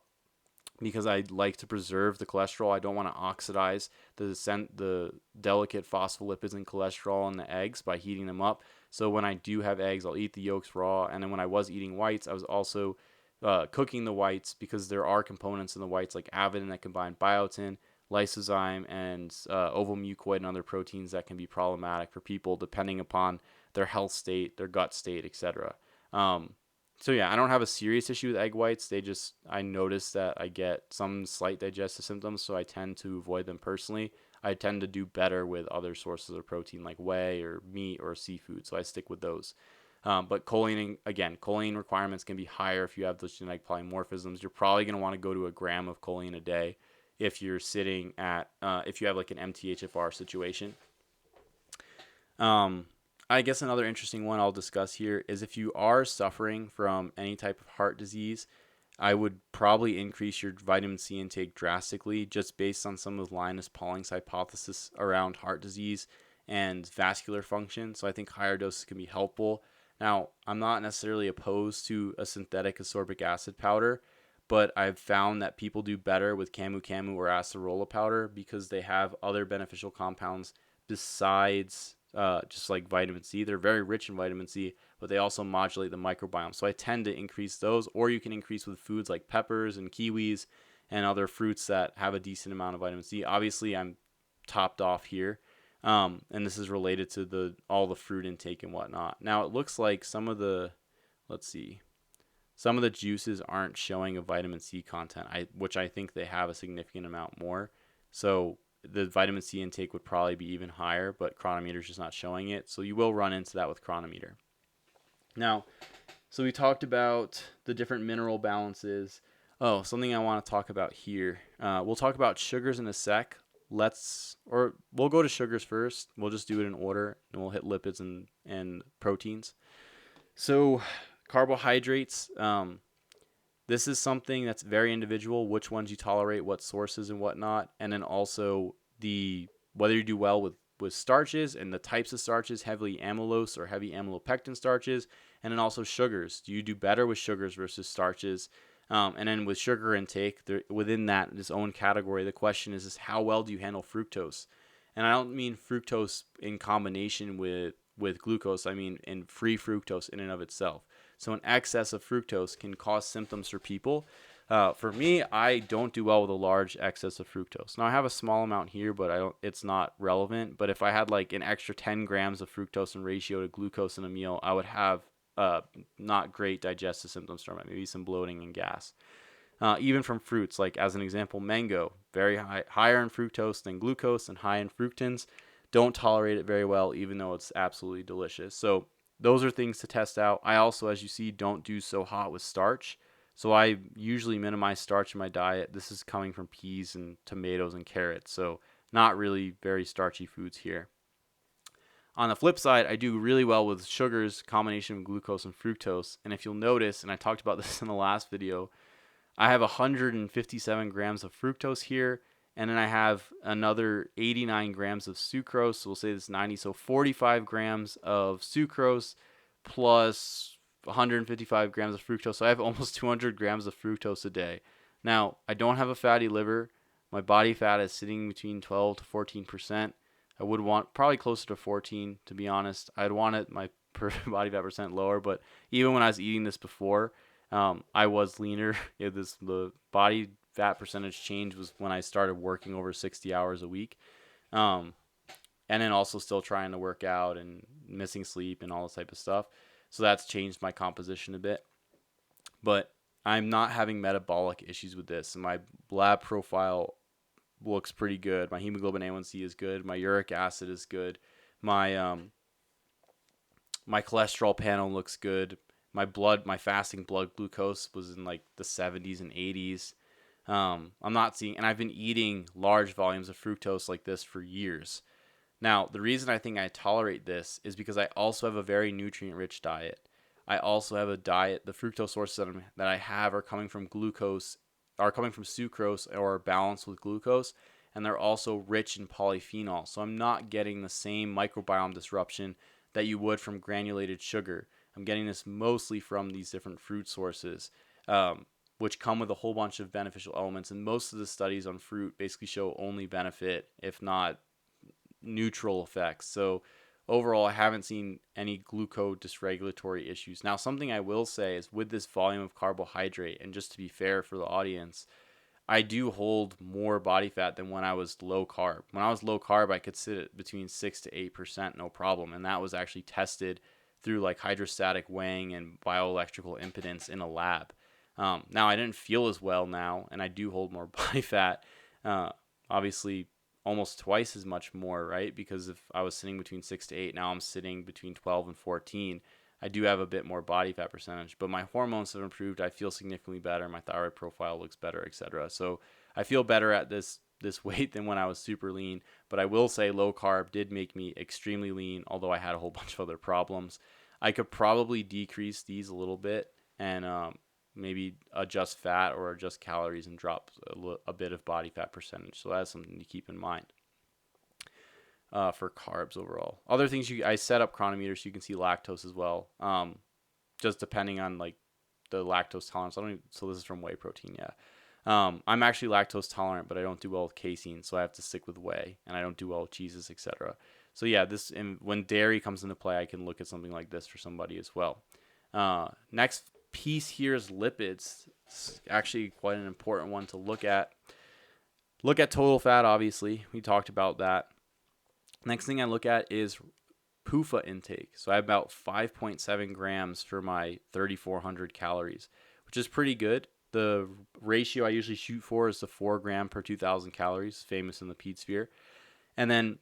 because I like to preserve the cholesterol. I don't want to oxidize the delicate phospholipids and cholesterol in the eggs by heating them up. So when I do have eggs, I'll eat the yolks raw. And then when I was eating whites, I was also cooking the whites because there are components in the whites like avidin that combine biotin, lysozyme, and ovomucoid and other proteins that can be problematic for people depending upon their health state, their gut state, etc. So yeah, I don't have a serious issue with egg whites. I notice that I get some slight digestive symptoms, so I tend to avoid them personally. I tend to do better with other sources of protein like whey or meat or seafood, so I stick with those. But choline requirements can be higher if you have those genetic polymorphisms. You're probably going to want to go to a gram of choline a day if you're sitting at, if you have like an MTHFR situation. I guess another interesting one I'll discuss here is if you are suffering from any type of heart disease, I would probably increase your vitamin C intake drastically just based on some of Linus Pauling's hypothesis around heart disease and vascular function. So I think higher doses can be helpful. Now, I'm not necessarily opposed to a synthetic ascorbic acid powder, but I've found that people do better with camu camu or acerola powder because they have other beneficial compounds besides just like vitamin C. They're very rich in vitamin C, but they also modulate the microbiome. So I tend to increase those, or you can increase with foods like peppers and kiwis and other fruits that have a decent amount of vitamin C. Obviously, I'm topped off here. And this is related to all the fruit intake and whatnot. Now it looks like some of the juices aren't showing a vitamin C content, which I think they have a significant amount more. So the vitamin C intake would probably be even higher, but Chronometer is just not showing it. So you will run into that with Chronometer. Now, so we talked about the different mineral balances. Oh, something I want to talk about here. We'll talk about sugars in a sec. We'll go to sugars first. We'll just do it in order, and we'll hit lipids and proteins. So carbohydrates, this is something that's very individual, which ones you tolerate, what sources and whatnot, and then also whether you do well with starches and the types of starches, heavily amylose or heavy amylopectin starches, and then also sugars. Do you do better with sugars versus starches? And then with sugar intake, within this own category, the question is how well do you handle fructose? And I don't mean fructose in combination with glucose. I mean in free fructose in and of itself. So an excess of fructose can cause symptoms for people. For me, I don't do well with a large excess of fructose. Now I have a small amount here, but it's not relevant. But if I had like an extra 10 grams of fructose in ratio to glucose in a meal, I would have not great digestive symptoms from it, maybe some bloating and gas. Even from fruits, like as an example, mango, very higher in fructose than glucose and high in fructans. don't tolerate it very well, even though it's absolutely delicious. So those are things to test out. I also, as you see, don't do so hot with starch. So I usually minimize starch in my diet. This is coming from peas and tomatoes and carrots. So not really very starchy foods here. On the flip side, I do really well with sugars, combination of glucose and fructose. And if you'll notice, and I talked about this in the last video, I have 157 grams of fructose here, and then I have another 89 grams of sucrose. So we'll say this 90. So 45 grams of sucrose plus 155 grams of fructose. So I have almost 200 grams of fructose a day. Now, I don't have a fatty liver. My body fat is sitting between 12 to 14%. I would want probably closer to 14, to be honest. I'd want it my body fat percent lower, but even when I was eating this before, I was leaner. The body fat percentage change was when I started working over 60 hours a week, and then also still trying to work out and missing sleep and all this type of stuff. So that's changed my composition a bit, but I'm not having metabolic issues with this. And my lab profile looks pretty good. My hemoglobin A1C is good. My uric acid is good. My my cholesterol panel looks good. My fasting blood glucose was in like the 70s and 80s. I'm not seeing, and I've been eating large volumes of fructose like this for years. Now, the reason I think I tolerate this is because I also have a very nutrient-rich diet. I also have a diet. The fructose sources that I have are coming from sucrose or balanced with glucose, and they're also rich in polyphenol. So I'm not getting the same microbiome disruption that you would from granulated sugar. I'm getting this mostly from these different fruit sources, which come with a whole bunch of beneficial elements. And most of the studies on fruit basically show only benefit, if not neutral effects. So overall, I haven't seen any glucose dysregulatory issues. Now, something I will say is with this volume of carbohydrate, and just to be fair for the audience, I do hold more body fat than when I was low carb. When I was low carb, I could sit at between 6 to 8%, no problem. And that was actually tested through like hydrostatic weighing and bioelectrical impedance in a lab. Now, I didn't feel as well now, and I do hold more body fat. Obviously, almost twice as much more, right? Because if I was sitting between 6 to 8, now I'm sitting between 12 and 14. I do have a bit more body fat percentage, but my hormones have improved. I feel significantly better. My thyroid profile looks better, etc. So I feel better at this weight than when I was super lean. But I will say low carb did make me extremely lean, although I had a whole bunch of other problems. I could probably decrease these a little bit and maybe adjust fat or adjust calories and drop a bit of body fat percentage. So that's something to keep in mind. For carbs overall. Other things I set up Cronometer so you can see lactose as well. Just depending on like the lactose tolerance. So this is from whey protein, yeah. I'm actually lactose tolerant, but I don't do well with casein, so I have to stick with whey, and I don't do well with cheeses, etc. So yeah, when dairy comes into play, I can look at something like this for somebody as well. Next piece here is lipids. It's actually quite an important one to look at. Look at total fat, obviously. We talked about that. Next thing I look at is PUFA intake. So I have about 5.7 grams for my 3,400 calories, which is pretty good. The ratio I usually shoot for is the 4 gram per 2,000 calories, famous in the Pete sphere. And then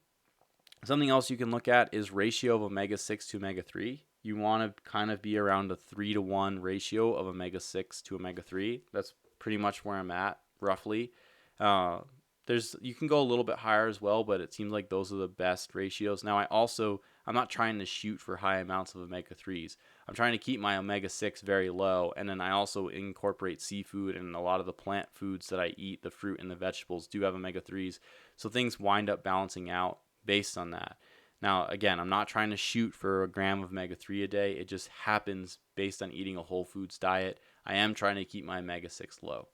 something else you can look at is ratio of omega-6 to omega-3. You want to kind of be around a 3-to-1 ratio of omega-6 to omega-3. That's pretty much where I'm at, roughly. You can go a little bit higher as well, but it seems like those are the best ratios. Now, I'm not trying to shoot for high amounts of omega-3s. I'm trying to keep my omega-6 very low, and then I also incorporate seafood, and a lot of the plant foods that I eat, the fruit and the vegetables, do have omega-3s. So things wind up balancing out based on that. Now, again, I'm not trying to shoot for a gram of omega-3 a day. It just happens based on eating a whole foods diet. I am trying to keep my omega-6 low.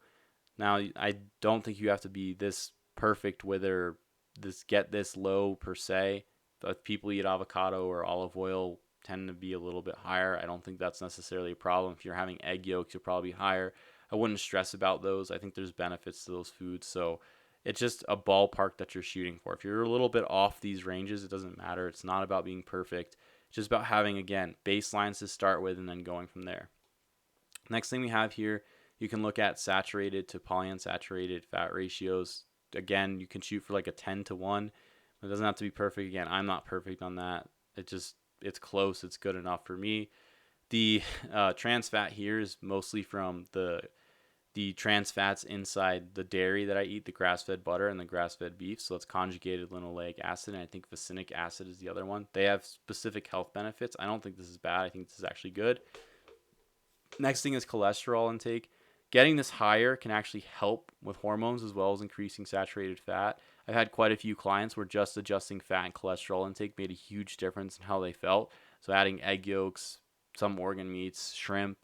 Now, I don't think you have to be this perfect get this low per se. If people eat avocado or olive oil tend to be a little bit higher. I don't think that's necessarily a problem. If you're having egg yolks, you'll probably be higher. I wouldn't stress about those. I think there's benefits to those foods. So it's just a ballpark that you're shooting for. If you're a little bit off these ranges, it doesn't matter. It's not about being perfect. It's just about having, again, baselines to start with and then going from there. Next thing we have here, you can look at saturated to polyunsaturated fat ratios. Again, you can shoot for like a 10-to-1. It doesn't have to be perfect. Again, I'm not perfect on that. It's close. It's good enough for me. The trans fat here is mostly from the trans fats inside the dairy that I eat, the grass-fed butter and the grass-fed beef. So it's conjugated linoleic acid, and I think vicinic acid is the other one. They have specific health benefits. I don't think this is bad. I think this is actually good. Next thing is cholesterol intake. Getting this higher can actually help with hormones as well as increasing saturated fat. I've had quite a few clients where just adjusting fat and cholesterol intake made a huge difference in how they felt. So adding egg yolks, some organ meats, shrimp,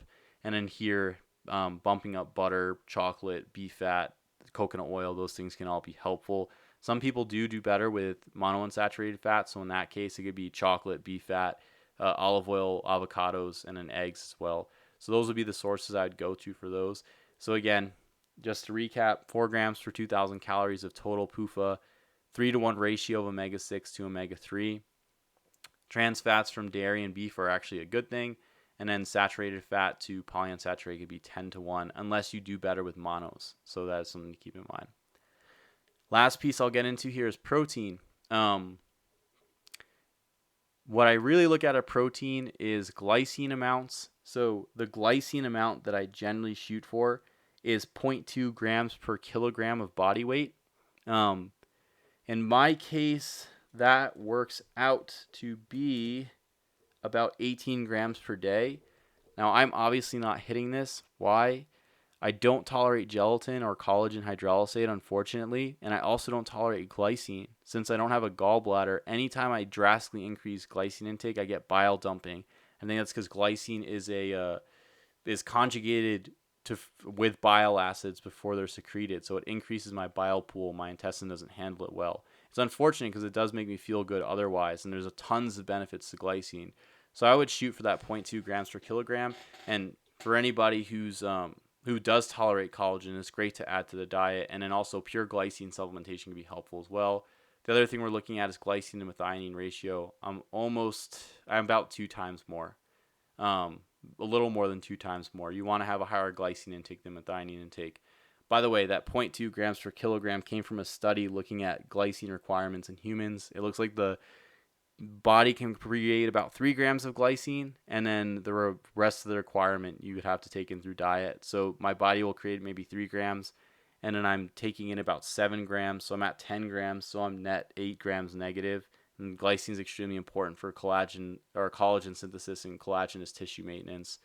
and then here bumping up butter, chocolate, beef fat, coconut oil, those things can all be helpful. Some people do better with monounsaturated fat. So in that case, it could be chocolate, beef fat, olive oil, avocados, and then eggs as well. So those would be the sources I'd go to for those. So again, just to recap, 4 grams per 2,000 calories of total PUFA, 3-to-1 ratio of omega-6 to omega-3. Trans fats from dairy and beef are actually a good thing. And then saturated fat to polyunsaturated could be 10-to-1 unless you do better with monos. So that's something to keep in mind. Last piece I'll get into here is protein. What I really look at a protein is glycine amounts. So the glycine amount that I generally shoot for is 0.2 grams per kilogram of body weight. In my case, that works out to be about 18 grams per day. Now, I'm obviously not hitting this. Why? I don't tolerate gelatin or collagen hydrolysate, unfortunately, and I also don't tolerate glycine. Since I don't have a gallbladder, anytime I drastically increase glycine intake, I get bile dumping. I think that's because glycine is conjugated with bile acids before they're secreted, so it increases my bile pool. My intestine doesn't handle it well. It's unfortunate because it does make me feel good otherwise, and there's tons of benefits to glycine. So I would shoot for that 0.2 grams per kilogram, and for anybody who does tolerate collagen, it's great to add to the diet. And then also pure glycine supplementation can be helpful as well. The other thing we're looking at is glycine to methionine ratio. I'm about 2 times more. A little more than 2 times more. You want to have a higher glycine intake than methionine intake. By the way, that 0.2 grams per kilogram came from a study looking at glycine requirements in humans. It looks like the body can create about 3 grams of glycine, and then the rest of the requirement you would have to take in through diet. So my body will create maybe 3 grams, and then I'm taking in about 7 grams, so I'm at 10 grams, so I'm net 8 grams negative. And glycine is extremely important for collagen synthesis and collagenous tissue maintenance,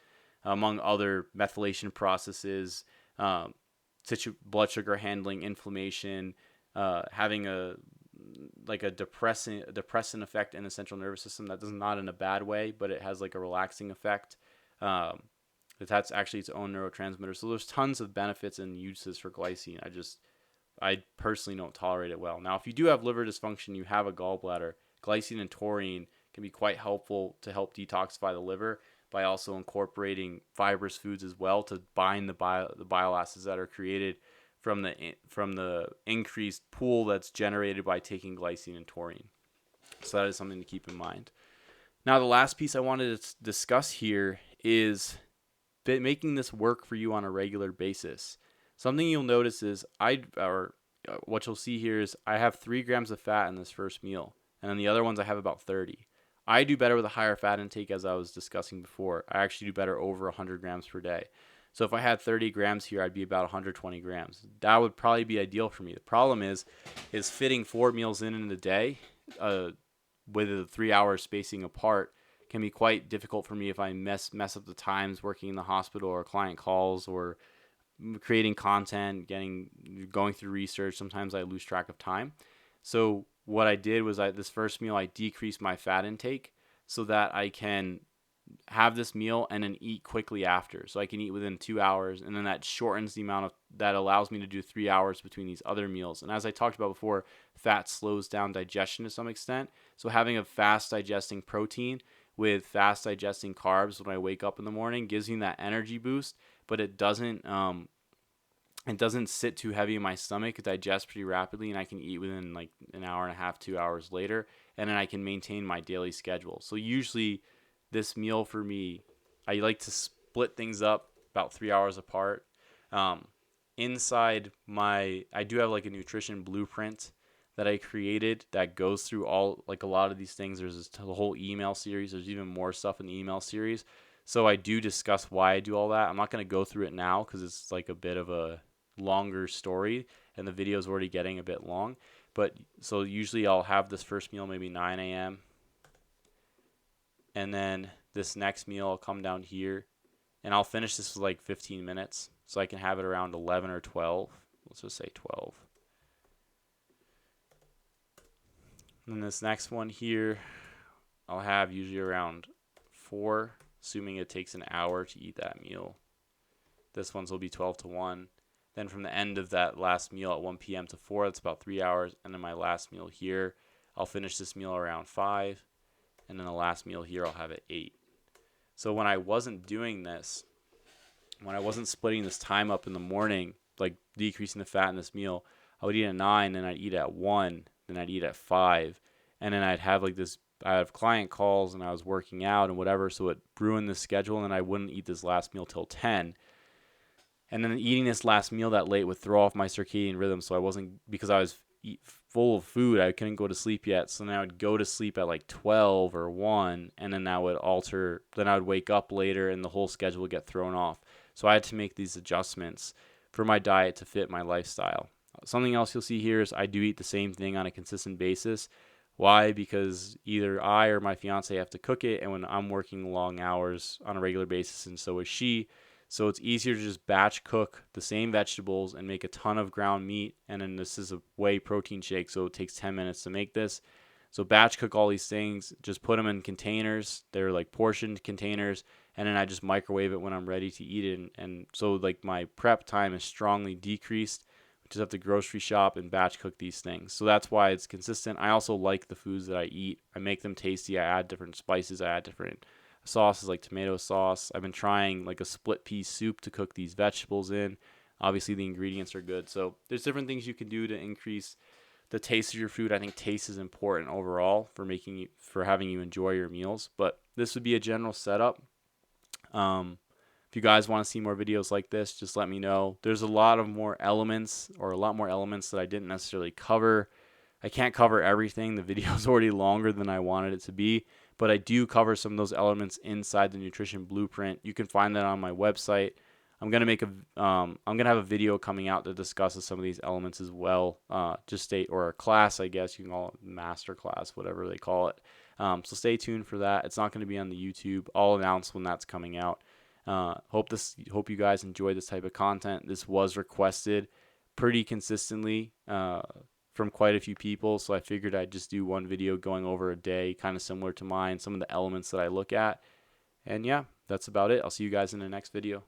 among other methylation processes, blood sugar handling, inflammation, having a depressant effect in the central nervous system. That does not in a bad way, but it has like a relaxing effect. That's actually its own neurotransmitter. So there's tons of benefits and uses for glycine. I personally don't tolerate it well. Now, if you do have liver dysfunction, you have a gallbladder, glycine and taurine can be quite helpful to help detoxify the liver by also incorporating fibrous foods as well to bind the bile acids that are created from the increased pool that's generated by taking glycine and taurine. So that is something to keep in mind. Now, the last piece I wanted to discuss here is making this work for you on a regular basis. Something you'll notice is what you'll see here is I have 3 grams of fat in this first meal, and then the other ones I have about 30. I do better with a higher fat intake, as I was discussing before. I actually do better over 100 grams per day. So if I had 30 grams here, I'd be about 120 grams. That would probably be ideal for me. The problem is fitting 4 meals in a day with a 3-hour spacing apart can be quite difficult for me if I mess up the times working in the hospital or client calls or creating content, going through research. Sometimes I lose track of time. So what I did was this first meal, I decreased my fat intake so that I can have this meal and then eat quickly after. So I can eat within 2 hours, and then that shortens the amount that allows me to do 3 hours between these other meals. And as I talked about before, fat slows down digestion to some extent. So having a fast digesting protein with fast digesting carbs when I wake up in the morning gives me that energy boost, but it doesn't sit too heavy in my stomach. It digests pretty rapidly, and I can eat within like an hour and a half, 2 hours later, and then I can maintain my daily schedule. So usually this meal for me, I like to split things up about 3 hours apart. I do have like a nutrition blueprint that I created that goes through all, like, a lot of these things. There's this whole email series. There's even more stuff in the email series. So I do discuss why I do all that. I'm not going to go through it now because it's like a bit of a longer story and the video is already getting a bit long. But so usually I'll have this first meal maybe 9 a.m. And then this next meal I'll come down here and I'll finish this with like 15 minutes. So I can have it around 11 or 12. Let's just say 12. And this next one here, I'll have usually around 4, assuming it takes an hour to eat that meal. This one's will be 12 to 1. Then from the end of that last meal at 1 p.m. to 4, that's about 3 hours. And then my last meal here, I'll finish this meal around 5. And then the last meal here, I'll have at 8. So when I wasn't doing this, when I wasn't splitting this time up in the morning, like decreasing the fat in this meal, I would eat at 9, then I'd eat at 1, then I'd eat at 5, and then I'd have like this, I have client calls and I was working out and whatever, so it ruined the schedule, and then I wouldn't eat this last meal till 10. And then eating this last meal that late would throw off my circadian rhythm, so I wasn't, because I was full of food, I couldn't go to sleep yet, so then I would go to sleep at like 12 or 1, and then that would alter, then I would wake up later and the whole schedule would get thrown off. So I had to make these adjustments for my diet to fit my lifestyle. Something else you'll see here is I do eat the same thing on a consistent basis. Why? Because either I or my fiance have to cook it, and when I'm working long hours on a regular basis, and so is she, so it's easier to just batch cook the same vegetables and make a ton of ground meat. And then this is a whey protein shake, so it takes 10 minutes to make this. So batch cook all these things, just put them in containers. They're like portioned containers, and then I just microwave it when I'm ready to eat it. And so like my prep time is strongly decreased. I just have to grocery shop and batch cook these things. So that's why it's consistent. I also like the foods that I eat. I make them tasty. I add different spices. I add different sauces like tomato sauce. I've been trying like a split pea soup to cook these vegetables in. Obviously the ingredients are good. So there's different things you can do to increase the taste of your food. I think taste is important overall for having you enjoy your meals. But this would be a general setup. If you guys want to see more videos like this, just let me know. There's a lot more elements that I didn't necessarily cover. I can't cover everything. The video is already longer than I wanted it to be, but I do cover some of those elements inside the nutrition blueprint. You can find that on my website. I'm gonna have a video coming out that discusses some of these elements as well. Or a class, I guess you can call it, master class, whatever they call it. So stay tuned for that. It's not going to be on the YouTube. I'll announce when that's coming out. Hope you guys enjoy this type of content. This was requested pretty consistently from quite a few people, so I figured I'd just do one video going over a day, kind of similar to mine, some of the elements that I look at. And yeah, that's about it. I'll see you guys in the next video.